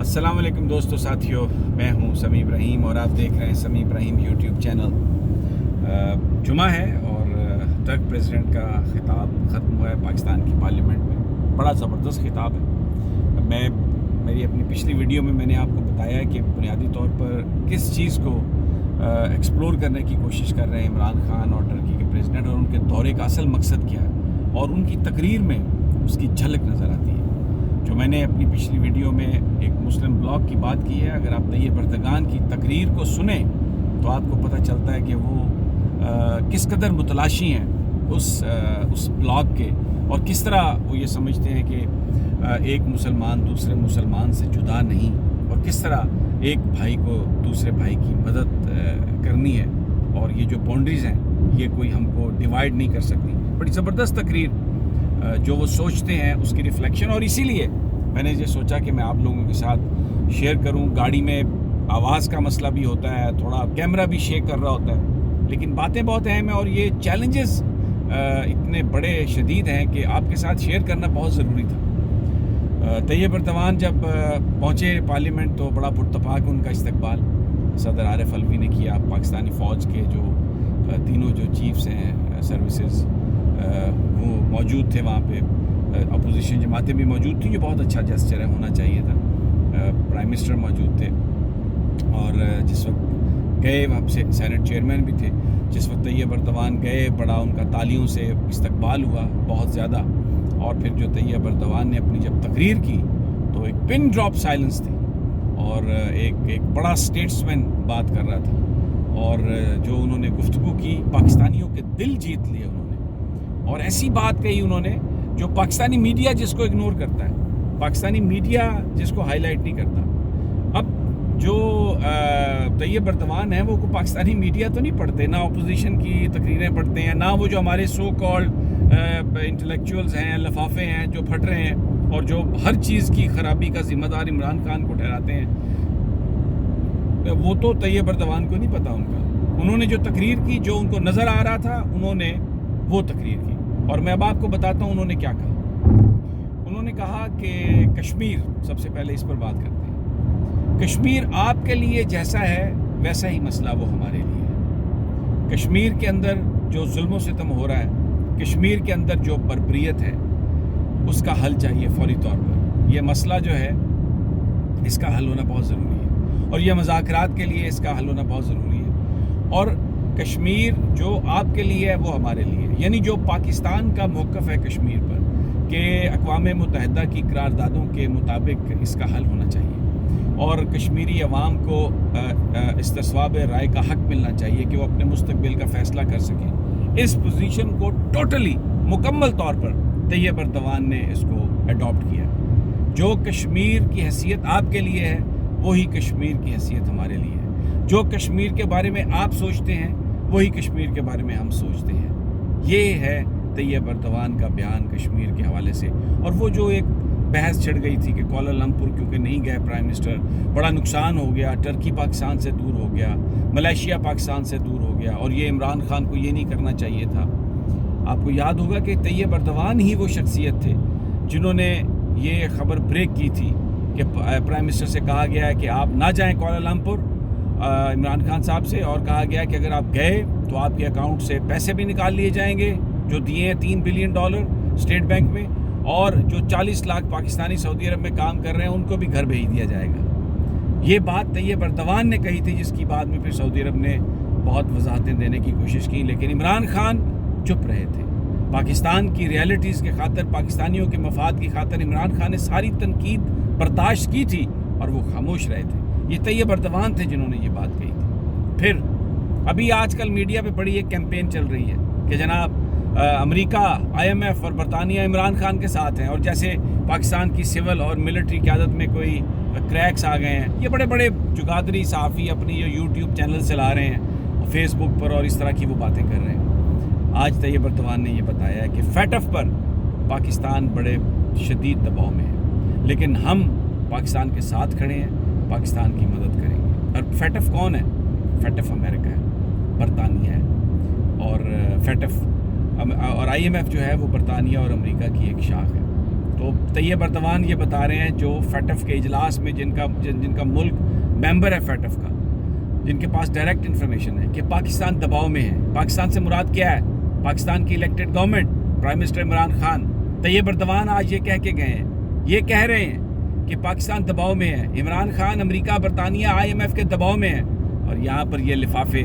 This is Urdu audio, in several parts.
السلام علیکم دوستو ساتھیوں، میں ہوں سمیع ابراہیم اور آپ دیکھ رہے ہیں سمیع ابراہیم یوٹیوب چینل۔ جمعہ ہے اور ترک پریزیڈنٹ کا خطاب ختم ہوا ہے پاکستان کی پارلیمنٹ میں۔ بڑا زبردست خطاب ہے۔ میری اپنی پچھلی ویڈیو میں نے آپ کو بتایا ہے کہ بنیادی طور پر کس چیز کو ایکسپلور کرنے کی کوشش کر رہے ہیں عمران خان اور ٹرکی کے پریزیڈنٹ، اور ان کے دورے کا اصل مقصد کیا ہے، اور ان کی تقریر میں اس کی جھلک نظر آتی ہے۔ جو میں نے اپنی پچھلی ویڈیو میں ایک مسلم بلاگ کی بات کی ہے، اگر آپ طیب اردگان کی تقریر کو سنیں تو آپ کو پتہ چلتا ہے کہ وہ کس قدر متلاشی ہیں اس بلاگ کے، اور کس طرح وہ یہ سمجھتے ہیں کہ ایک مسلمان دوسرے مسلمان سے جدا نہیں، اور کس طرح ایک بھائی کو دوسرے بھائی کی مدد کرنی ہے، اور یہ جو باؤنڈریز ہیں یہ کوئی ہم کو ڈیوائیڈ نہیں کر سکتی۔ بڑی زبردست تقریر جو وہ سوچتے ہیں اس کی ریفلیکشن، اور اسی لیے میں نے یہ سوچا کہ میں آپ لوگوں کے ساتھ شیئر کروں۔ گاڑی میں آواز کا مسئلہ بھی ہوتا ہے، تھوڑا کیمرہ بھی شیک کر رہا ہوتا ہے، لیکن باتیں بہت اہم ہیں، اور یہ چیلنجز اتنے بڑے شدید ہیں کہ آپ کے ساتھ شیئر کرنا بہت ضروری تھا۔ طیب اردگان جب پہنچے پارلیمنٹ تو بڑا پرتپاک ان کا استقبال صدر عارف علوی نے کیا۔ پاکستانی فوج کے جو تینوں جو چیفز ہیں سروسز وہ موجود تھے وہاں پہ، اپوزیشن جماعتیں بھی موجود تھیں، یہ بہت اچھا جسچر ہے، ہونا چاہیے تھا۔ پرائم منسٹر موجود تھے، اور جس وقت گئے وہاں سے سینٹ چیئرمین بھی تھے۔ جس وقت طیب اردگان گئے بڑا ان کا تالیوں سے استقبال ہوا بہت زیادہ، اور پھر جو طیب اردگان نے اپنی جب تقریر کی تو ایک پن ڈراپ سائلنس تھی، اور ایک بڑا سٹیٹسمین بات کر رہا تھا، اور جو انہوں نے گفتگو کی پاکستانیوں کے دل جیت لیے انہوں نے، اور ایسی بات کہی انہوں نے جو پاکستانی میڈیا جس کو اگنور کرتا ہے، پاکستانی میڈیا جس کو ہائی لائٹ نہیں کرتا۔ اب جو طیب اردگان ہیں وہ پاکستانی میڈیا تو نہیں پڑھتے، نہ اپوزیشن کی تقریریں پڑھتے ہیں، نہ وہ جو ہمارے سو کالڈ انٹلیکچوئلز ہیں، لفافے ہیں جو پھٹ رہے ہیں اور جو ہر چیز کی خرابی کا ذمہ دار عمران خان کو ٹھہراتے ہیں، وہ تو طیب اردگان کو نہیں پتا ان کا۔ انہوں نے جو تقریر کی، جو ان کو نظر آ رہا تھا، انہوں نے وہ تقریر کی، اور میں اب آپ کو بتاتا ہوں انہوں نے کیا کہا۔ انہوں نے کہا کہ کشمیر، سب سے پہلے اس پر بات کرتے ہیں، کشمیر آپ کے لیے جیسا ہے ویسا ہی مسئلہ وہ ہمارے لیے ہے۔ کشمیر کے اندر جو ظلم و ستم ہو رہا ہے، کشمیر کے اندر جو بربریت ہے، اس کا حل چاہیے فوری طور پر۔ یہ مسئلہ جو ہے اس کا حل ہونا بہت ضروری ہے، اور یہ مذاکرات کے لیے اس کا حل ہونا بہت ضروری ہے، اور کشمیر جو آپ کے لیے ہے وہ ہمارے لیے، یعنی جو پاکستان کا موقف ہے کشمیر پر کہ اقوام متحدہ کی قراردادوں کے مطابق اس کا حل ہونا چاہیے، اور کشمیری عوام کو استصواب رائے کا حق ملنا چاہیے کہ وہ اپنے مستقبل کا فیصلہ کر سکیں۔ اس پوزیشن کو ٹوٹلی مکمل طور پر طیب اردگان نے اس کو اڈاپٹ کیا۔ جو کشمیر کی حیثیت آپ کے لیے ہے وہی کشمیر کی حیثیت ہمارے لیے ہے۔ جو کشمیر کے بارے میں آپ سوچتے ہیں وہی کشمیر کے بارے میں ہم سوچتے ہیں۔ یہ ہے طیب اردگان کا بیان کشمیر کے حوالے سے۔ اور وہ جو ایک بحث چھڑ گئی تھی کہ کوالالمپور کیونکہ نہیں گئے پرائم منسٹر، بڑا نقصان ہو گیا، ٹرکی پاکستان سے دور ہو گیا، ملیشیا پاکستان سے دور ہو گیا، اور یہ عمران خان کو یہ نہیں کرنا چاہیے تھا۔ آپ کو یاد ہوگا کہ طیب اردگان ہی وہ شخصیت تھے جنہوں نے یہ خبر بریک کی تھی کہ پرائم منسٹر سے کہا گیا ہے کہ آپ نہ جائیں کوالالمپور عمران خان صاحب سے، اور کہا گیا کہ اگر آپ گئے تو آپ کے اکاؤنٹ سے پیسے بھی نکال لیے جائیں گے جو دیے ہیں $3 بلین اسٹیٹ بینک میں، اور جو 40 لاکھ پاکستانی سعودی عرب میں کام کر رہے ہیں ان کو بھی گھر بھیج دیا جائے گا۔ یہ بات طیب اردگان نے کہی تھی، جس کی بعد میں پھر سعودی عرب نے بہت وضاحتیں دینے کی کوشش کی، لیکن عمران خان چپ رہے تھے۔ پاکستان کی ریالٹیز کے خاطر، پاکستانیوں کے مفاد کی خاطر عمران خان نے ساری تنقید برداشت کی تھی، اور وہ خاموش رہے تھے۔ یہ طیب اردگان تھے جنہوں نے یہ بات کہی تھی۔ پھر ابھی آج کل میڈیا پہ بڑی ایک کیمپین چل رہی ہے کہ جناب امریکہ، IMF اور برطانیہ عمران خان کے ساتھ ہیں، اور جیسے پاکستان کی سول اور ملٹری قیادت میں کوئی کریکس آ گئے ہیں۔ یہ بڑے بڑے جگادری صحافی اپنی یوٹیوب چینل چلا رہے ہیں، فیس بک پر، اور اس طرح کی وہ باتیں کر رہے ہیں۔ آج طیب اردگان نے یہ بتایا ہے کہ فیٹف پر پاکستان بڑے شدید دباؤ میں ہے، لیکن ہم پاکستان کے ساتھ کھڑے ہیں، پاکستان کی مدد کریں گے۔ اور فیٹف کون ہے؟ فیٹف امریکہ ہے، برطانیہ ہے، اور فیٹف اور IMF جو ہے وہ برطانیہ اور امریکہ کی ایک شاخ ہے۔ تو طیب اردوان یہ بتا رہے ہیں جو فیٹف کے اجلاس میں جن کا ملک ممبر ہے فیٹف کا، جن کے پاس ڈائریکٹ انفارمیشن ہے کہ پاکستان دباؤ میں ہے. پاکستان سے مراد کیا ہے؟ پاکستان کی elected government, prime minister Imran Khan. Tayyip Erdogan آج یہ کہہ کے گئے ہیں، یہ کہہ رہے ہیں کہ پاکستان دباؤ میں ہے، عمران خان امریکہ برطانیہ IMF کے دباؤ میں ہے. اور یہاں پر یہ لفافے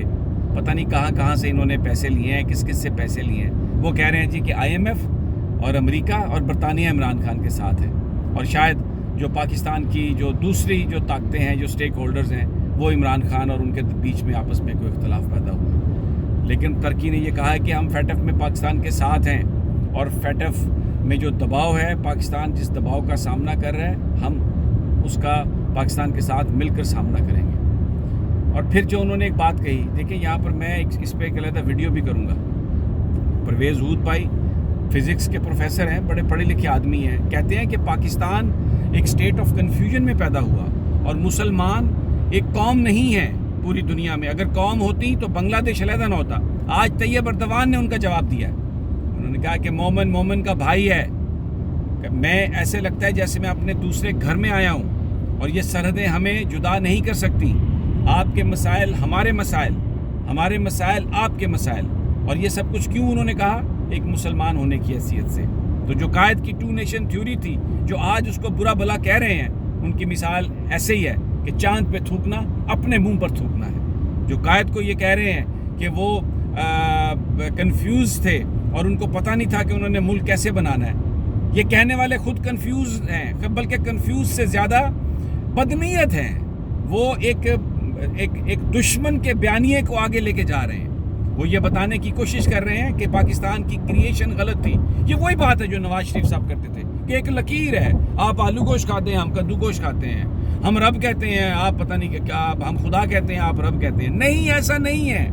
پتہ نہیں کہاں سے انہوں نے پیسے لیے ہیں، کس سے پیسے لیے ہیں. وہ کہہ رہے ہیں جی کہ IMF اور امریکہ اور برطانیہ عمران خان کے ساتھ ہے، اور شاید جو پاکستان کی جو دوسری جو طاقتیں ہیں، جو سٹیک ہولڈرز ہیں، وہ عمران خان اور ان کے بیچ میں آپس میں کوئی اختلاف پیدا ہوا. لیکن ترکی نے یہ کہا ہے کہ ہم فیٹف میں پاکستان کے ساتھ ہیں، اور فیٹف میں جو دباؤ ہے، پاکستان جس دباؤ کا سامنا کر رہا ہے، ہم اس کا پاکستان کے ساتھ مل کر سامنا کریں گے. اور پھر جو انہوں نے ایک بات کہی، دیکھیں یہاں پر میں اس پہ ایک علیحدہ ویڈیو بھی کروں گا. پرویز ہود بھائی فزکس کے پروفیسر ہیں، بڑے پڑھے لکھے آدمی ہیں، کہتے ہیں کہ پاکستان ایک سٹیٹ آف کنفیوژن میں پیدا ہوا، اور مسلمان ایک قوم نہیں ہے پوری دنیا میں. اگر قوم ہوتی تو بنگلہ دیش علیحدہ نہ ہوتا. آج طیب اردوان نے ان کا جواب دیا ہے. انہوں نے کہا کہ مومن کا بھائی ہے. کہ میں ایسے لگتا ہے جیسے میں اپنے دوسرے گھر میں آیا ہوں، اور یہ سرحدیں ہمیں جدا نہیں کر سکتی. آپ کے مسائل ہمارے مسائل، ہمارے مسائل آپ کے مسائل. اور یہ سب کچھ کیوں انہوں نے کہا؟ ایک مسلمان ہونے کی حیثیت سے. تو جو قائد کی 2 نیشن تھیوری تھی، جو آج اس کو برا بھلا کہہ رہے ہیں، ان کی مثال ایسے ہی ہے کہ چاند پہ تھوکنا اپنے منہ پر تھوکنا ہے. جو قائد کو یہ کہہ رہے ہیں کہ وہ کنفیوز تھے اور ان کو پتہ نہیں تھا کہ انہوں نے ملک کیسے بنانا ہے، یہ کہنے والے خود کنفیوز ہیں، بلکہ کنفیوز سے زیادہ بدنیت ہیں. وہ ایک دشمن کے بیانیے کو آگے لے کے جا رہے ہیں. وہ یہ بتانے کی کوشش کر رہے ہیں کہ پاکستان کی کریشن غلط تھی. یہ وہی بات ہے جو نواز شریف صاحب کرتے تھے کہ ایک لکیر ہے، آپ آلو گوشت کھاتے ہیں، ہم کدو گوشت کھاتے ہیں، ہم رب کہتے ہیں، آپ پتہ نہیں کیا، ہم خدا کہتے ہیں، آپ رب کہتے ہیں. نہیں، ایسا نہیں ہے.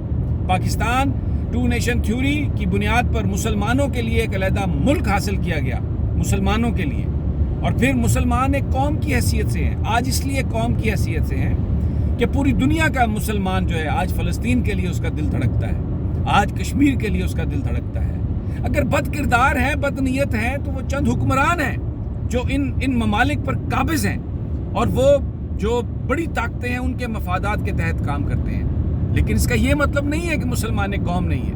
پاکستان 2 نیشن تھیوری کی بنیاد پر مسلمانوں کے لیے ایک علیحدہ ملک حاصل کیا گیا، مسلمانوں کے لیے. اور پھر مسلمان ایک قوم کی حیثیت سے ہیں. آج اس لیے قوم کی حیثیت سے ہیں کہ پوری دنیا کا مسلمان جو ہے، آج فلسطین کے لیے اس کا دل دھڑکتا ہے، آج کشمیر کے لیے اس کا دل دھڑکتا ہے. اگر بد کردار ہیں، بد نیت ہیں، تو وہ چند حکمران ہیں جو ان ممالک پر قابض ہیں، اور وہ جو بڑی طاقتیں ہیں ان کے مفادات کے تحت کام کرتے ہیں. لیکن اس کا یہ مطلب نہیں ہے کہ مسلمان ایک قوم نہیں ہے.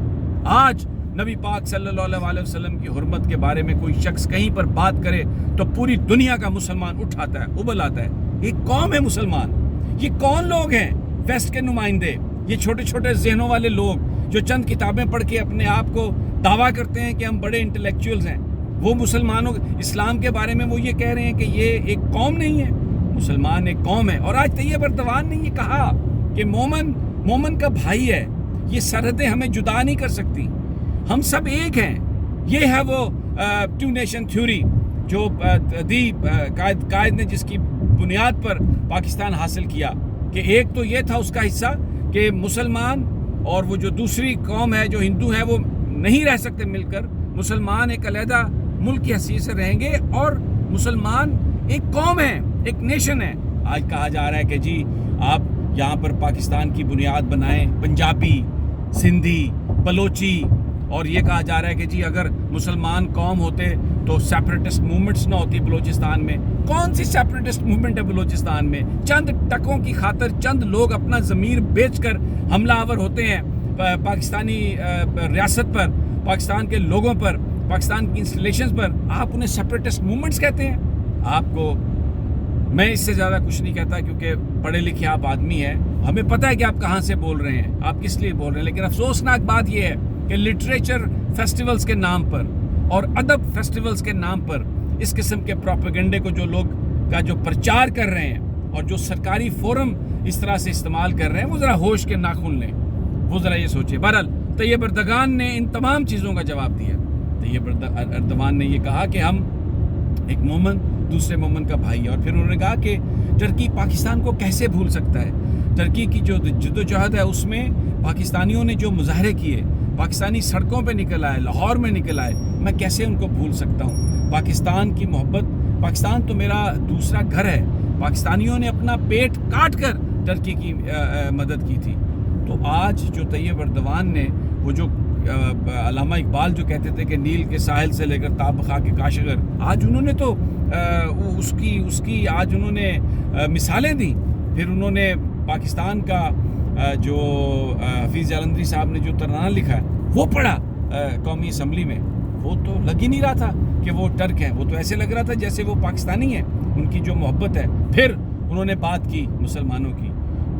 آج نبی پاک صلی اللہ علیہ وسلم کی حرمت کے بارے میں کوئی شخص کہیں پر بات کرے تو پوری دنیا کا مسلمان اٹھ آتا ہے، ابل آتا ہے. ایک قوم ہے مسلمان. یہ کون لوگ ہیں؟ ویسٹ کے نمائندے، یہ چھوٹے چھوٹے ذہنوں والے لوگ جو چند کتابیں پڑھ کے اپنے آپ کو دعویٰ کرتے ہیں کہ ہم بڑے انٹلیکچوئلز ہیں. وہ مسلمانوں اسلام کے بارے میں وہ یہ کہہ رہے ہیں کہ یہ ایک قوم نہیں ہے. مسلمان ایک قوم ہے. اور آج طیب اردوان نے یہ کہا کہ مومن کا بھائی ہے، یہ سرحدیں ہمیں جدا نہیں کر سکتی، ہم سب ایک ہیں. یہ ہے وہ 2 نیشن تھیوری جو قائد نے جس کی بنیاد پر پاکستان حاصل کیا. کہ ایک تو یہ تھا اس کا حصہ کہ مسلمان اور وہ جو دوسری قوم ہے جو ہندو ہے وہ نہیں رہ سکتے مل کر. مسلمان ایک علیحدہ ملک کی حیثیت سے رہیں گے، اور مسلمان ایک قوم ہے، ایک نیشن ہے. آج کہا جا رہا ہے کہ جی آپ یہاں پر پاکستان کی بنیاد بنائیں، پنجابی، سندھی، بلوچی. اور یہ کہا جا رہا ہے کہ جی اگر مسلمان قوم ہوتے تو سیپریٹسٹ موومنٹس نہ ہوتی بلوچستان میں. کون سی سیپریٹسٹ موومنٹ ہے بلوچستان میں؟ چند ٹکوں کی خاطر چند لوگ اپنا ضمیر بیچ کر حملہ آور ہوتے ہیں پاکستانی ریاست پر، پاکستان کے لوگوں پر، پاکستان کی انسٹالیشنز پر. آپ انہیں سیپریٹسٹ موومنٹس کہتے ہیں؟ آپ کو میں اس سے زیادہ کچھ نہیں کہتا، کیونکہ پڑھے لکھے آپ آدمی ہیں، ہمیں پتہ ہے کہ آپ کہاں سے بول رہے ہیں، آپ کس لیے بول رہے ہیں. لیکن افسوسناک بات یہ ہے کہ لٹریچر فیسٹیولز کے نام پر اور ادب فیسٹیولز کے نام پر اس قسم کے پروپیگنڈے کو جو لوگ کا جو پرچار کر رہے ہیں اور جو سرکاری فورم اس طرح سے استعمال کر رہے ہیں، وہ ذرا ہوش کے ناخن لیں، وہ ذرا یہ سوچیں. بہرحال طیب اردوان نے ان تمام چیزوں کا جواب دیا. طیب اردوان نے یہ کہا کہ ہم ایک مومن دوسرے مومن کا بھائی ہے. اور پھر انہوں نے کہا کہ ٹرکی پاکستان کو کیسے بھول سکتا ہے. ٹرکی کی جو جدوجہد ہے اس میں پاکستانیوں نے جو مظاہرے کیے، پاکستانی سڑکوں پہ نکل آئے، لاہور میں نکل آئے، میں کیسے ان کو بھول سکتا ہوں. پاکستان کی محبت، پاکستان تو میرا دوسرا گھر ہے. پاکستانیوں نے اپنا پیٹ کاٹ کر ٹرکی کی مدد کی تھی. تو آج جو طیب اردوان نے وہ جو علامہ اقبال جو کہتے تھے کہ نیل کے ساحل سے لے کر تاب خاک کے کاشغر، آج انہوں نے تو اس کی آج انہوں نے مثالیں دیں. پھر انہوں نے پاکستان کا جو حفیظ جالندھری صاحب نے جو ترانہ لکھا ہے وہ پڑھا قومی اسمبلی میں. وہ تو لگ ہی نہیں رہا تھا کہ وہ ٹرک ہیں، وہ تو ایسے لگ رہا تھا جیسے وہ پاکستانی ہیں، ان کی جو محبت ہے. پھر انہوں نے بات کی مسلمانوں کی.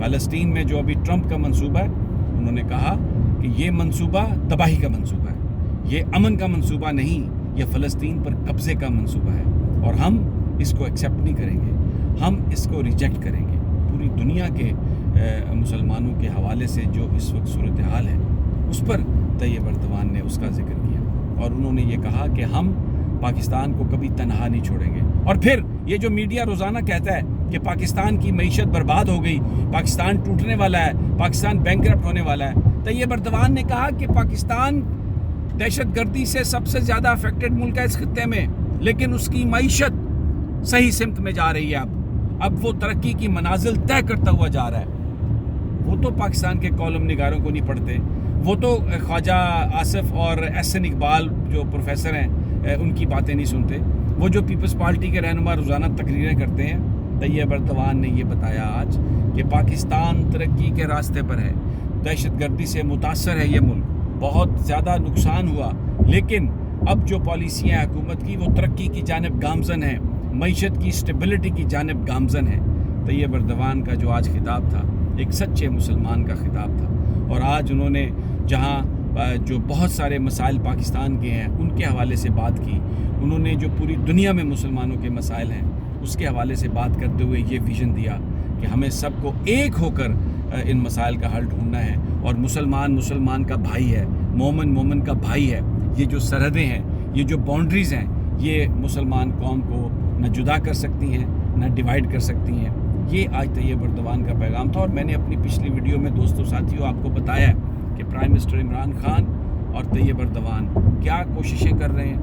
فلسطین میں جو ابھی ٹرمپ کا منصوبہ ہے، انہوں نے کہا کہ یہ منصوبہ تباہی کا منصوبہ ہے، یہ امن کا منصوبہ نہیں، یہ فلسطین پر قبضے کا منصوبہ ہے، اور ہم اس کو ایکسیپٹ نہیں کریں گے، ہم اس کو ریجیکٹ کریں گے. پوری دنیا کے مسلمانوں کے حوالے سے جو اس وقت صورتحال ہے اس پر طیب اردوان نے اس کا ذکر کیا، اور انہوں نے یہ کہا کہ ہم پاکستان کو کبھی تنہا نہیں چھوڑیں گے. اور پھر یہ جو میڈیا روزانہ کہتا ہے کہ پاکستان کی معیشت برباد ہو گئی، پاکستان ٹوٹنے والا ہے، پاکستان بینکرپٹ ہونے والا ہے، طیب اردوان نے کہا کہ پاکستان دہشت گردی سے سب سے زیادہ افیکٹڈ ملک ہے اس خطے میں، لیکن اس کی معیشت صحیح سمت میں جا رہی ہے. اب وہ ترقی کی منازل طے کرتا ہوا جا رہا ہے. وہ تو پاکستان کے کالم نگاروں کو نہیں پڑھتے، وہ تو خواجہ آصف اور احسن اقبال جو پروفیسر ہیں ان کی باتیں نہیں سنتے، وہ جو پیپلز پارٹی کے رہنما روزانہ تقریریں کرتے ہیں. طیب اردوان نے یہ بتایا آج کہ پاکستان ترقی کے راستے پر ہے، دہشت گردی سے متاثر ہے یہ ملک، بہت زیادہ نقصان ہوا، لیکن اب جو پالیسیاں حکومت کی وہ ترقی کی جانب گامزن ہیں، معیشت کی اسٹیبلٹی کی جانب گامزن ہیں. طیب اردوان کا جو آج خطاب تھا ایک سچے مسلمان کا خطاب تھا، اور آج انہوں نے جہاں جو بہت سارے مسائل پاکستان کے ہیں ان کے حوالے سے بات کی، انہوں نے جو پوری دنیا میں مسلمانوں کے مسائل ہیں اس کے حوالے سے بات کرتے ہوئے یہ ویژن دیا کہ ہمیں سب کو ایک ہو کر ان مسائل کا حل ڈھونڈنا ہے، اور مسلمان کا بھائی ہے، مومن کا بھائی ہے. یہ جو سرحدیں ہیں، یہ جو باؤنڈریز ہیں، یہ مسلمان قوم کو نہ جدا کر سکتی ہیں نہ ڈیوائیڈ کر سکتی ہیں. یہ آج طیب اردوان کا پیغام تھا. اور میں نے اپنی پچھلی ویڈیو میں دوستوں ساتھیوں آپ کو بتایا کہ پرائم منسٹر عمران خان اور طیب اردوان کیا کوششیں کر رہے ہیں،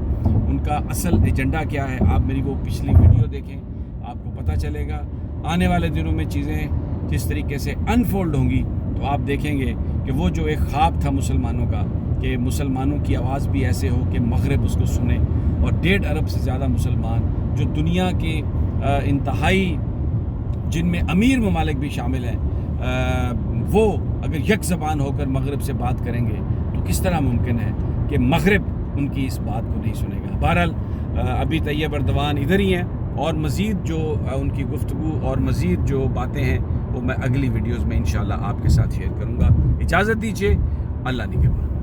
ان کا اصل ایجنڈا کیا ہے. آپ میری وہ پچھلی ویڈیو دیکھیں، آپ کو پتہ چلے گا. آنے والے دنوں میں چیزیں جس طریقے سے انفولڈ ہوں گی تو آپ دیکھیں گے کہ وہ جو ایک خواب تھا مسلمانوں کا کہ مسلمانوں کی آواز بھی ایسے ہو کہ مغرب اس کو سنے، اور 1.5 ارب سے زیادہ مسلمان جو دنیا کے انتہائی جن میں امیر ممالک بھی شامل ہیں، وہ اگر یک زبان ہو کر مغرب سے بات کریں گے تو کس طرح ممکن ہے کہ مغرب ان کی اس بات کو نہیں سنے گا. بہرحال ابھی طیب اردوان ادھر ہی ہیں، اور مزید جو ان کی گفتگو اور مزید جو باتیں ہیں وہ میں اگلی ویڈیوز میں انشاءاللہ آپ کے ساتھ شیئر کروں گا. اجازت دیجیے، اللہ نگہبان.